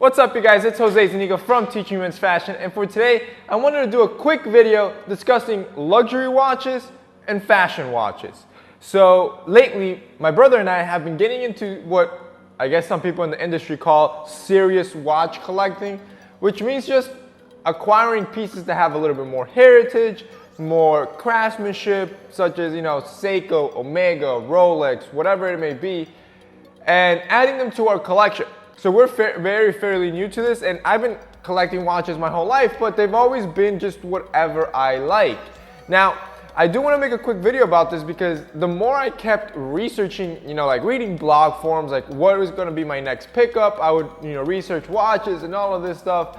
What's up, you guys? It's Jose Zuniga from Teaching Men's Fashion, and for today, I wanted to do a quick video discussing luxury watches and fashion watches. So lately, my brother and I have been getting into what I guess some people in the industry call serious watch collecting, which means just acquiring pieces that have a little bit more heritage, more craftsmanship, such as, Seiko, Omega, Rolex, whatever it may be, and adding them to our collection. So we're fairly new to this, and I've been collecting watches my whole life, but they've always been just whatever I like. Now, I do want to make a quick video about this because the more I kept researching, like reading blog forums, like what was going to be my next pickup, I would, research watches and all of this stuff.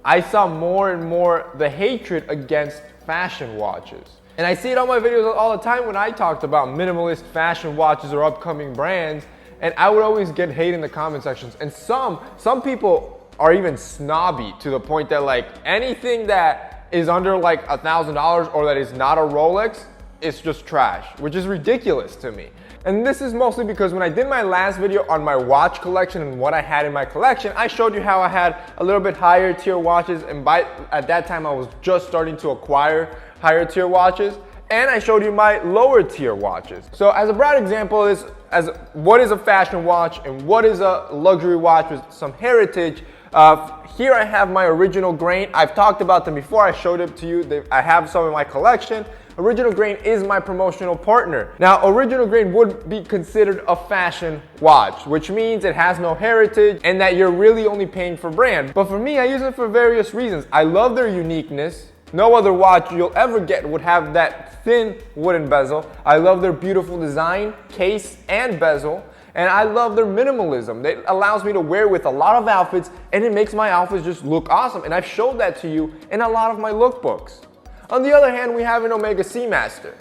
I saw more and more the hatred against fashion watches. And I see it on my videos all the time when I talked about minimalist fashion watches or upcoming brands. And I would always get hate in the comment sections. And some people are even snobby to the point that like anything that is under like $1,000 or that is not a Rolex, it's just trash, which is ridiculous to me. And this is mostly because when I did my last video on my watch collection and what I had in my collection, I showed you how I had a little bit higher tier watches, and at that time I was just starting to acquire higher tier watches. And I showed you my lower tier watches. So as a broad example is as what is a fashion watch and what is a luxury watch with some heritage. Here I have my Original Grain. I've talked about them before. I showed it to you. I have some in my collection. Original Grain is my promotional partner. Now, Original Grain would be considered a fashion watch, which means it has no heritage and that you're really only paying for brand. But for me, I use it for various reasons. I love their uniqueness. No other watch you'll ever get would have that thin wooden bezel. I love their beautiful design, case, and bezel. And I love their minimalism. It allows me to wear with a lot of outfits, and it makes my outfits just look awesome. And I've showed that to you in a lot of my lookbooks. On the other hand, we have an Omega Seamaster.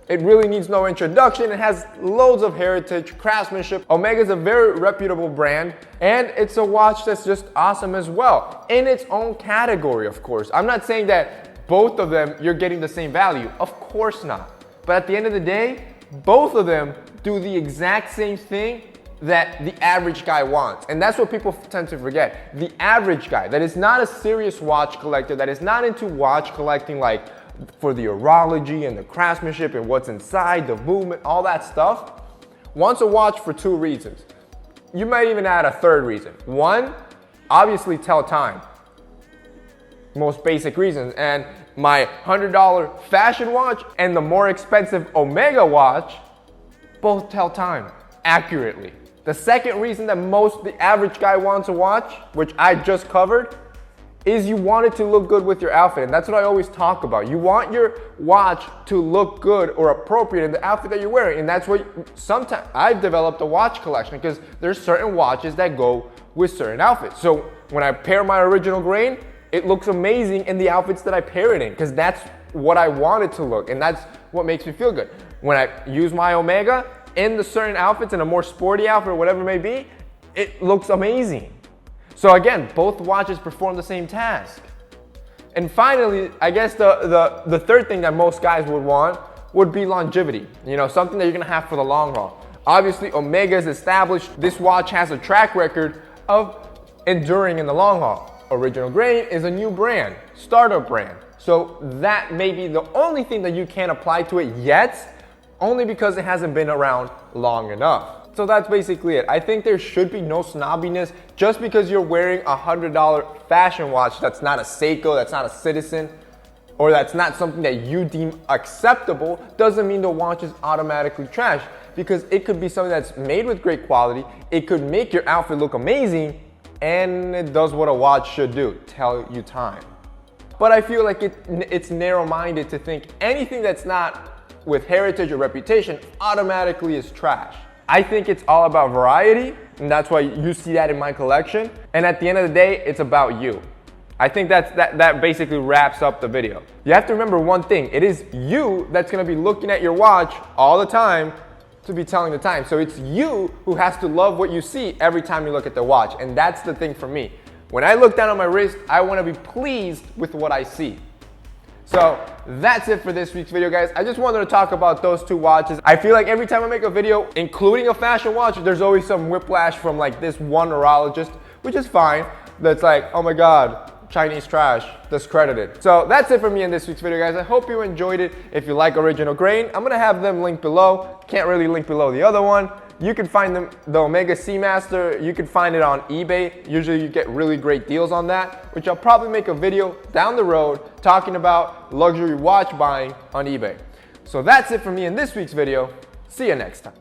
It really needs no introduction. It has loads of heritage, craftsmanship. Omega is a very reputable brand, and it's a watch that's just awesome as well, in its own category, of course. I'm not saying that both of them, you're getting the same value. Of course not. But at the end of the day, both of them do the exact same thing that the average guy wants. And that's what people tend to forget. The average guy that is not a serious watch collector, that is not into watch collecting like for the horology and the craftsmanship and what's inside, the movement, all that stuff, wants a watch for two reasons. You might even add a third reason. One, obviously tell time. Most basic reasons. And my $100 fashion watch and the more expensive Omega watch both tell time accurately. The second reason that the average guy wants a watch, which I just covered, is you want it to look good with your outfit. And that's what I always talk about. You want your watch to look good or appropriate in the outfit that you're wearing. And that's what sometimes I've developed a watch collection because there's certain watches that go with certain outfits. So when I pair my Original Grain, it looks amazing in the outfits that I pair it in because that's what I want it to look. And that's what makes me feel good. When I use my Omega in the certain outfits, in a more sporty outfit or whatever it may be, it looks amazing. So again, both watches perform the same task. And finally, I guess the third thing that most guys would want would be longevity. Something that you're gonna have for the long haul. Obviously, Omega is established. This watch has a track record of enduring in the long haul. Original Grain is a new brand, startup brand. So that may be the only thing that you can't apply to it yet, only because it hasn't been around long enough. So that's basically it. I think there should be no snobbiness just because you're wearing a $100 fashion watch that's not a Seiko, that's not a Citizen, or that's not something that you deem acceptable, doesn't mean the watch is automatically trash, because it could be something that's made with great quality, it could make your outfit look amazing, and it does what a watch should do, tell you time. But I feel like it's narrow-minded to think anything that's not with heritage or reputation automatically is trash. I think it's all about variety, and that's why you see that in my collection. And at the end of the day, it's about you. I think that basically wraps up the video. You have to remember one thing. It is you that's gonna be looking at your watch all the time to be telling the time. So it's you who has to love what you see every time you look at the watch. And that's the thing for me. When I look down on my wrist, I wanna be pleased with what I see. So that's it for this week's video, guys. I just wanted to talk about those two watches. I feel like every time I make a video, including a fashion watch, there's always some whiplash from like this one horologist which is fine. That's like, oh my God, Chinese trash, discredited. So that's it for me in this week's video, guys. I hope you enjoyed it. If you like Original Grain, I'm gonna have them linked below. Can't really link below the other one. You can find them, the Omega Seamaster, you can find it on eBay. Usually you get really great deals on that, which I'll probably make a video down the road talking about luxury watch buying on eBay. So that's it for me in this week's video. See you next time.